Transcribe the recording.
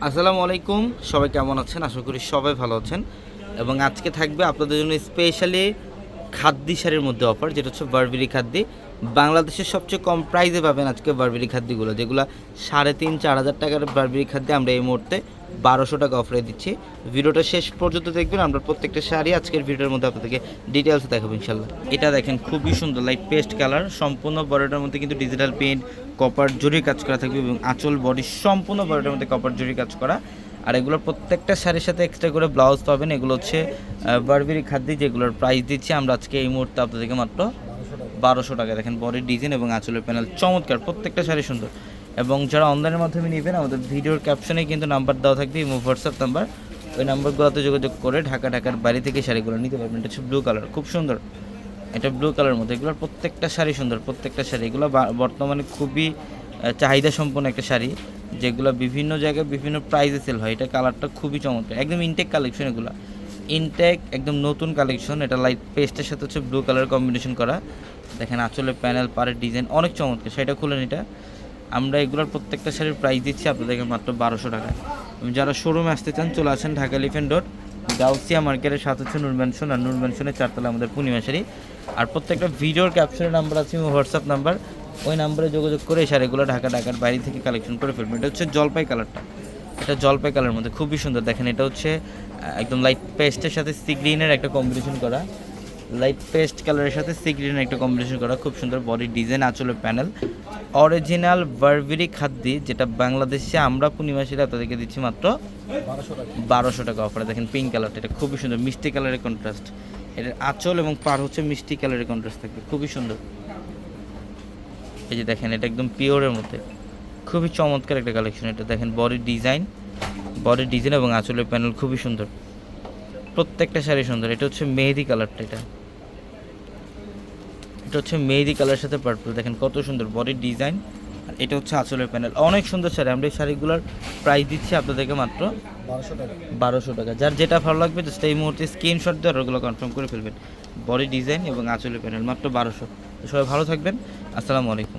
আসসালামু আলাইকুম, সবাই কেমন আছেন? আশা করি সবাই ভালো আছেন। এবং আজকে থাকবে আপনাদের জন্য স্পেশালি খাদ্যি শাড়ির মধ্যে অফার, যেটা হচ্ছে বারবেরি খাদ্যি। বাংলাদেশের সবচেয়ে কম প্রাইসে পাবেন আজকে বারবেরি খাদ্যিগুলো, যেগুলো 3,500-4,000 টাকার বারবেরি খাদ্যি আমরা এই মুহূর্তে 1200 টাকা অফারে দিচ্ছি। ভিডিওটা শেষ পর্যন্ত দেখবেন, আমরা প্রত্যেকটা শাড়ি আজকের ভিডিওর মধ্যে আপনাদেরকে ডিটেলসে দেখাবো ইনশাল্লাহ। এটা দেখেন খুবই সুন্দর লাইট পেস্ট কালার, সম্পূর্ণ বডিটার মধ্যে কিন্তু ডিজিটাল প্রিন্ট কপার জরির কাজ করা থাকবে এবং আঁচল বডি সম্পূর্ণ বডিটার মধ্যে কপার জরির কাজ করা। আর এগুলোর প্রত্যেকটা শাড়ির সাথে এক্সট্রা করে ব্লাউজ পাবেন। এগুলো হচ্ছে বারবেরি খাদ্যি, যেগুলোর প্রাইস দিচ্ছি আমরা আজকে এই মুহূর্তে আপনাদেরকে মাত্র 1200 টাকা। দেখেন বডির ডিজাইন এবং আঁচলের প্যানেল চমৎকার, প্রত্যেকটা শাড়ি সুন্দর। এবং যারা অনলাইনের মাধ্যমে নেবেন, আমাদের ভিডিওর ক্যাপশনে কিন্তু নাম্বার দেওয়া থাকবে, ইমো হোয়াটসঅ্যাপ নাম্বার। ওই নাম্বারগুলোতে যোগাযোগ করে ঢাকার বাইরে থেকে শাড়িগুলো নিতে পারবেন। এটা হচ্ছে ব্লু কালার, খুব সুন্দর। এটা ব্লু কালারের মধ্যে এগুলোর প্রত্যেকটা শাড়ি সুন্দর, প্রত্যেকটা শাড়ি। এগুলো বর্তমানে খুবই চাহিদা সম্পন্ন একটা শাড়ি, যেগুলো বিভিন্ন জায়গায় বিভিন্ন প্রাইসে সেল হয়। এটা কালারটা খুবই চমৎকার, একদম ইনটেক কালেকশন। এগুলো ইনটেক একদম নতুন কালেকশন। এটা লাইট পেস্টের সাথে হচ্ছে ব্লু কালার কম্বিনেশন করা। দেখেন আঁচলের প্যানেল, পাড়ের ডিজাইন অনেক চমৎকার। সেটা খুলেন। এটা আমরা এগুলোর প্রত্যেকটা শাড়ির প্রাইস দিচ্ছি আপনাদেরকে মাত্র 1200 টাকায়। যারা শোরুমে আসতে চান চলে আসেন ঢাকা এলিফ্যান্ট রোড, গাউসিয়া মার্কেটের সাথে হচ্ছে নূর ম্যানশন, আর নূর ম্যানশনের 4তলা আমাদের পূর্ণিমা শাড়ি। আর প্রত্যেকটা ভিডিওর ক্যাপশনের নাম্বার আছে, হোয়াটসঅ্যাপ নাম্বার। ওই নাম্বারে যোগাযোগ করে এই শাড়িগুলো ঢাকার বাইরে থেকে কালেকশন করে ফেলবেন। এটা হচ্ছে জলপাই কালারটা, এটা জলপাই কালারের মধ্যে খুবই সুন্দর। দেখেন এটা হচ্ছে একদম লাইট পেস্টের সাথে সি গ্রিনের একটা কম্বিনেশন করা, লাইট পেস্ট কালারের সাথে সি গ্রিনের একটা কম্বিনেশন করা, খুব সুন্দর বডি ডিজাইন, আঁচলের প্যানেল। অরিজিনাল বারবেরি খাদ্যি, যেটা বাংলাদেশে আমরা পূর্ণিমা শাড়ি আপনাদেরকে দিচ্ছি মাত্র 1200 টাকা অফারে। দেখেন পিঙ্ক কালারটা, এটা খুবই সুন্দর, মিষ্টি কালারের কন্ট্রাস্ট। এটার আঁচল এবং পার হচ্ছে মিষ্টি কালারের কন্ট্রাস্ট থাকবে, খুবই সুন্দর। এই যে দেখেন এটা একদম পিওরের মধ্যে, খুবই চমৎকার একটা কালেকশন। এটা দেখেন বডির ডিজাইন এবং আঁচলের প্যানেল খুবই সুন্দর, প্রত্যেকটা শাড়ি সুন্দর। এটা হচ্ছে মেহেদি কালারটা, এটা হচ্ছে মেহেদি কালারের সাথে পার্পল। দেখেন কত সুন্দর বডির ডিজাইন, আর এটা হচ্ছে আঁচলের প্যানেল, অনেক সুন্দর শাড়ি। আমরা এই শাড়িগুলোর প্রাইস দিচ্ছি আপনাদেরকে মাত্র 1200 টাকা। যার যেটা ভালো লাগবে জাস্ট এই মুহূর্তে স্ক্রিনশট দিয়ে ওগুলো কনফার্ম করে ফেলবেন। বডি ডিজাইন এবং আঁচলের প্যানেল মাত্র 1200। সবাই ভালো থাকবেন, আসসালামু আলাইকুম।